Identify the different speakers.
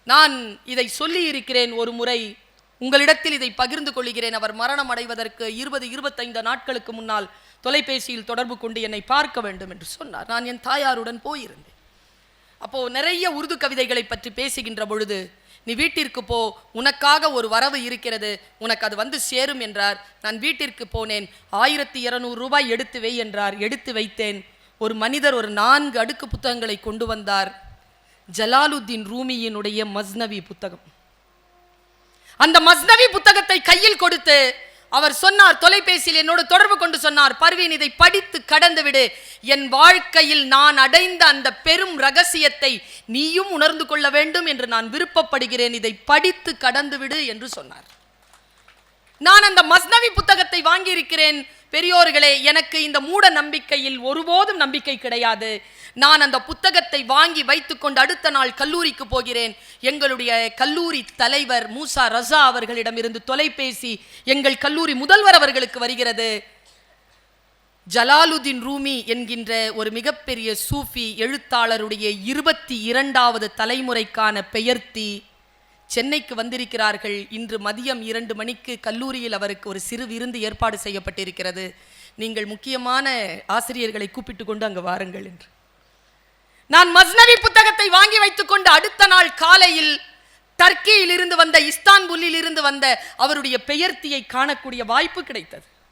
Speaker 1: நான் இதை சொல்லி இருக்கிறேன் ஒரு முறை, உங்களிடத்தில் இதை பகிர்ந்து கொள்கிறேன். அவர் மரணம் அடைவதற்கு 20-25 நாட்களுக்கு முன்னால் தொலைபேசியில் தொடர்பு கொண்டு என்னை பார்க்க வேண்டும் என்று சொன்னார். நான் என் தாயாருடன் போயிருந்தேன். அப்போ நிறைய உருது கவிதைகளை பற்றி பேசுகின்ற பொழுது, நீ வீட்டிற்கு போ, உனக்காக ஒரு வரவு இருக்கிறது, உனக்கு அது வந்து சேரும் என்றார். நான் வீட்டிற்கு போனேன். 1200 ரூபாய் எடுத்து வை என்றார். எடுத்து வைத்தேன். ஒரு மனிதர் ஒரு 4 அடுக்கு புத்தகங்களை கொண்டு வந்தார். ஜலாலுத்தீன் ரூமியினுடைய மஸ்னவி புத்தகம். அந்த மஸ்னவி புத்தகத்தை கையில் கொடுத்து அவர் சொன்னார், தொலைபேசியில் என்னோடு தொடர்பு கொண்டு சொன்னார், பர்வீன், இதை படித்து கடந்து விடு. என் வாழ்க்கையில் நான் அடைந்த அந்த பெரும் ரகசியத்தை நீயும் உணர்ந்து கொள்ள வேண்டும் என்று நான் விருப்பப்படுகிறேன். இதை படித்து கடந்து விடு என்று சொன்னார். நான் அந்த மஸ்னவி புத்தகத்தை வாங்கியிருக்கிறேன். பெரியோர்களே, எனக்கு இந்த மூட நம்பிக்கையில் ஒருபோதும் நம்பிக்கை கிடையாது. நான் அந்த புத்தகத்தை வாங்கி வைத்துக்கொண்டு அடுத்த நாள் கல்லூரிக்கு போகிறேன். எங்களுடைய கல்லூரி தலைவர் மூசா ரசா அவர்களிடமிருந்து தொலைபேசி எங்கள் கல்லூரி முதல்வர் அவர்களுக்கு வருகிறது. ஜலாலுத்தீன் ரூமி என்கின்ற ஒரு மிகப்பெரிய சூஃபி எழுத்தாளருடைய 22வது தலைமுறைக்கான பெயர்த்தி சென்னைக்கு வந்திருக்கிறார்கள். இன்று மதியம் 2 மணிக்கு கல்லூரியில் அவருக்கு ஒரு சிறு விருந்து ஏற்பாடு செய்யப்பட்டிருக்கிறது. நீங்கள் முக்கியமான ஆசிரியர்களை கூப்பிட்டு கொண்டு அங்கு வாருங்கள் என்று. நான் மஸ்னவி புத்தகத்தை வாங்கி வைத்துக் கொண்டு அடுத்த நாள் காலையில் டர்க்கியில் இருந்து வந்த, இஸ்தான்புல்லில் இருந்து வந்த அவருடைய பெயர்த்தியை காணக்கூடிய வாய்ப்பு கிடைத்தது.